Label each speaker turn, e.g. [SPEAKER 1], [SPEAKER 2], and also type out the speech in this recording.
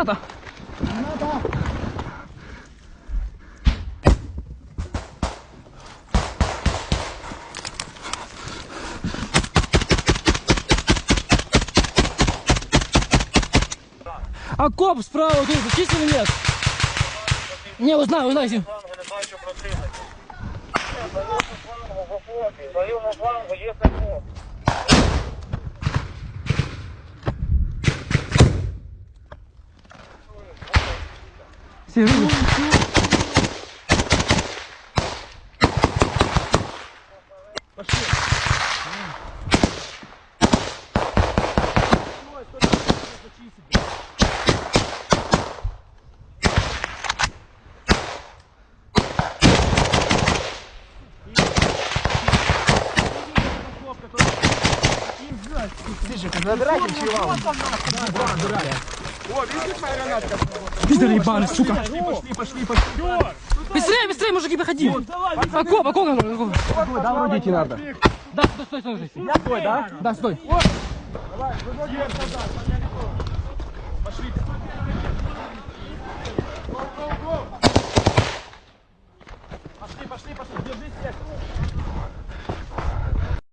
[SPEAKER 1] Граната! Окоп справа тут, зачистили нет? Не, узнаю.
[SPEAKER 2] Не бачу противника. За лівому флангу є окоп.
[SPEAKER 1] Все, руки.
[SPEAKER 3] Пошли.
[SPEAKER 4] Забирайте чего?
[SPEAKER 3] О, видишь моя гранатка?
[SPEAKER 1] Пидоры ебаные, сука.
[SPEAKER 3] Пошли.
[SPEAKER 1] Быстрее, мужики, проходи. Окоп.
[SPEAKER 4] Да, вроде надо.
[SPEAKER 1] Да, стой.
[SPEAKER 4] Стой, да?
[SPEAKER 1] Да, стой.
[SPEAKER 3] Пошли.